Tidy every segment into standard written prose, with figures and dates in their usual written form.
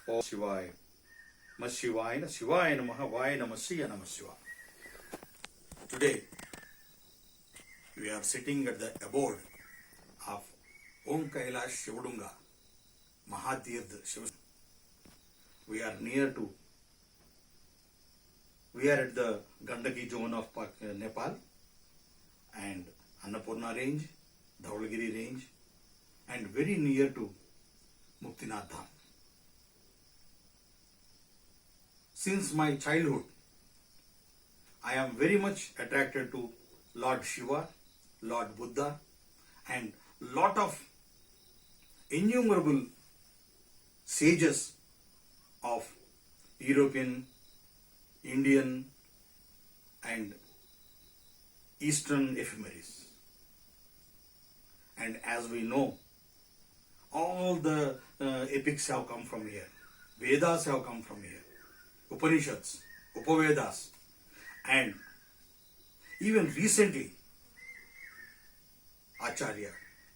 Om Shivaya. Shivaya Shivaya Namaha Vaya Namasiya Namah Shivaya. Today we are sitting at the abode of Om Kailash Shivadunga Mahatirth Shiva. We are at the Gandaki zone of Nepal and Annapurna range, Dhaulagiri range, and very near to Muktinath Dham. Since my childhood, I am very much attracted to Lord Shiva, Lord Buddha, and lot of innumerable sages of European, Indian, and Eastern ephemeris. And as we know, all the epics have come from here. Vedas have come from here. Upanishads, Upavedas, and even recently, Acharya,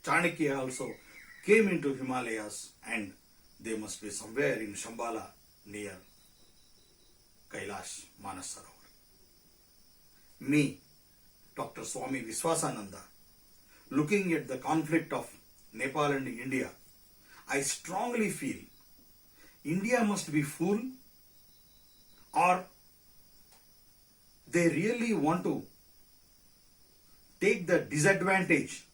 Chanakya also came into Himalayas, and they must be somewhere in Shambhala near Kailash Manasarovar. Me, Dr.Suwami Bishowananda, looking at the conflict of Nepal and India, I strongly feel India must be fool, or they really want to take the disadvantage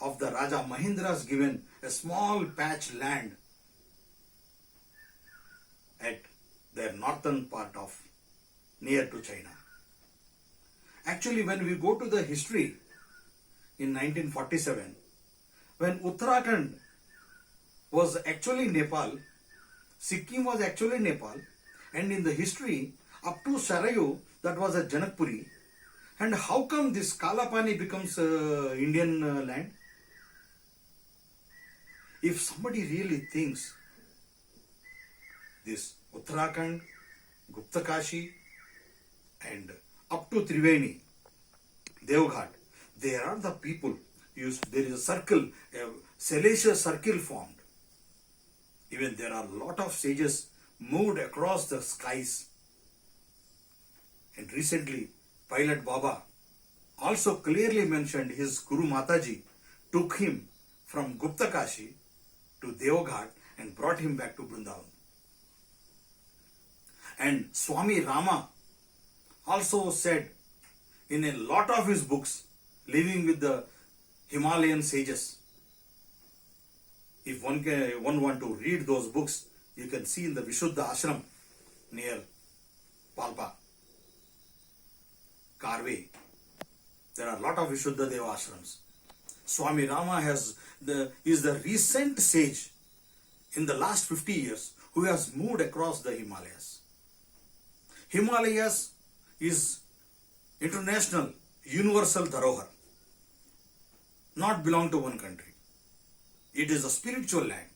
of the Raja Mahindra's given a small patch land at their northern part of near to China. Actually, when we go to the history in 1947, when Uttarakhand was actually Nepal, Sikkim was actually Nepal, and in the history up to Sarayu, that was a Janakpuri. And how come this Kalapani becomes Indian land? If somebody really thinks this Uttarakhand, Guptakashi, and up to Triveni, Devghat, there are the people. There is a circle, a salacious circle formed. Even there are a lot of sages moved across the skies. And recently, Pilot Baba also clearly mentioned his Guru Mataji took him from Guptakashi to Devghat and brought him back to Vrindavan. And Swami Rama also said in a lot of his books, living with the Himalayan sages. If one want to read those books, you can see in the Vishuddha Ashram near Palpa, Karve. There are a lot of Vishuddha Deva ashrams. Swami Rama is the recent sage in the last 50 years who has moved across the Himalayas. Himalayas is international, universal dharohar, not belong to one country. It is a spiritual land.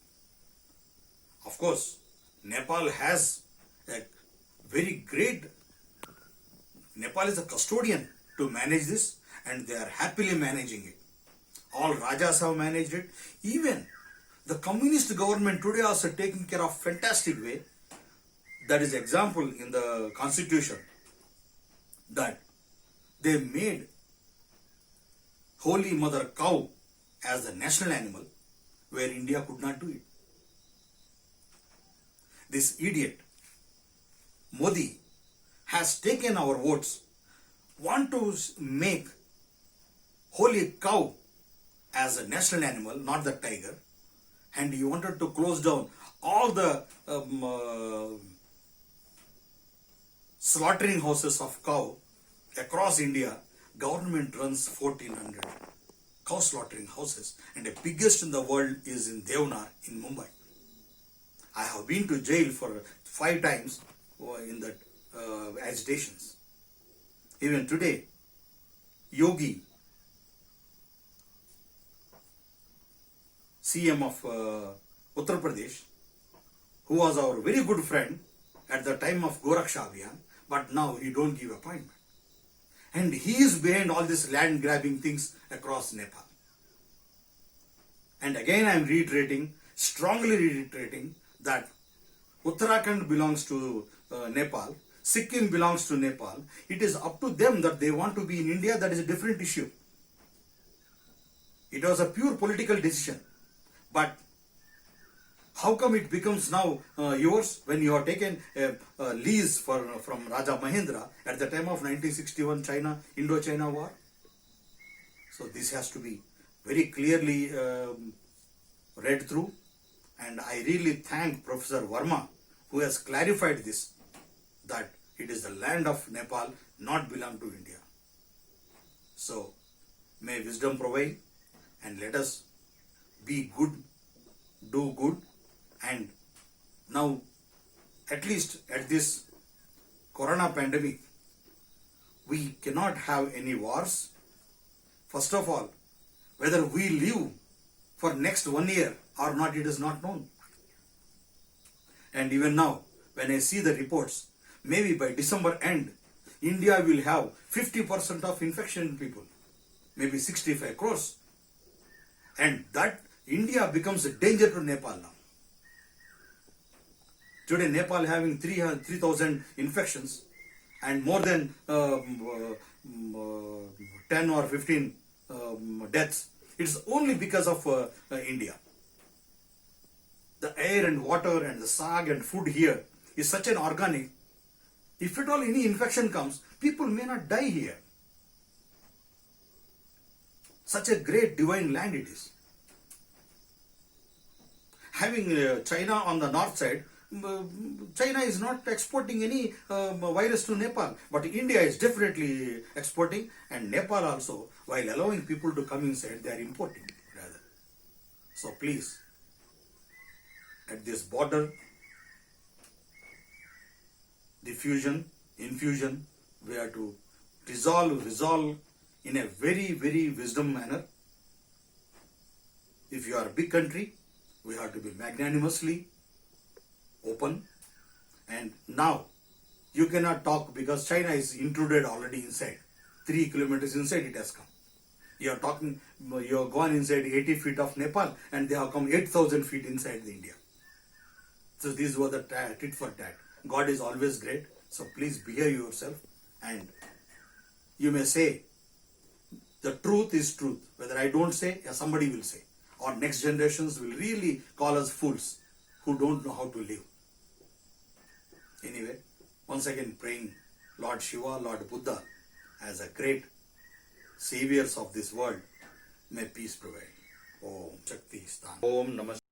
Of course, Nepal has a very great, Nepal is a custodian to manage this, and they are happily managing it. All Rajas have managed it. Even the communist government today also taking care of fantastic way. That is example in the constitution that they made Holy Mother Cow as the national animal, where India could not do it. This idiot, Modi, has taken our votes, want to make holy cow as a national animal, not the tiger, and he wanted to close down all the slaughtering houses of cow across India. Government runs 1400 cow slaughtering houses, and the biggest in the world is in Devnar in Mumbai. I have been to jail for 5 times in that agitations. Even today, Yogi, CM of Uttar Pradesh, who was our very good friend at the time of Goraksha Abhiyan, but now he don't give appointment. And he is behind all this land grabbing things across Nepal. And again I am reiterating, strongly reiterating, that Uttarakhand belongs to Nepal, Sikkim belongs to Nepal. It is up to them that they want to be in India. That is a different issue. It was a pure political decision. But how come it becomes now yours when you have taken a lease from Raja Mahendra at the time of 1961 Indo-China war? So this has to be very clearly read through, and I really thank Professor Verma who has clarified this, that it is the land of Nepal, not belong to India. So may wisdom prevail, and let us be good, do good, and now at least at this corona pandemic we cannot have any wars. First of all, whether we live for next 1 year or not, it is not known. And even now, when I see the reports, maybe by December end, India will have 50% of infection people, maybe 65 crores. And that India becomes a danger to Nepal now. Today, Nepal having 3,000 infections and more than 10 or 15 deaths. It's only because of India. The air and water and the sag and food here is such an organic. If at all any infection comes, people may not die here. Such a great divine land it is. Having China on the north side, China is not exporting any virus to Nepal, but India is definitely exporting, and Nepal also, while allowing people to come inside, they are importing rather. So please, at this border, diffusion, infusion, we have to resolve in a very, very wisdom manner. If you are a big country, we have to be magnanimously open. And now you cannot talk because China is intruded already inside. 3 kilometers inside it has come. You are talking, you have gone inside 80 feet of Nepal and they have come 8,000 feet inside the India. So these were the tit for tat. God is always great. So please behave yourself, and you may say the truth is truth. Whether I don't say, somebody will say. Or next generations will really call us fools who don't know how to live. Anyway, once again praying Lord Shiva, Lord Buddha as a great saviors of this world, may peace prevail. Om Shakti Sthan. Om Namaste.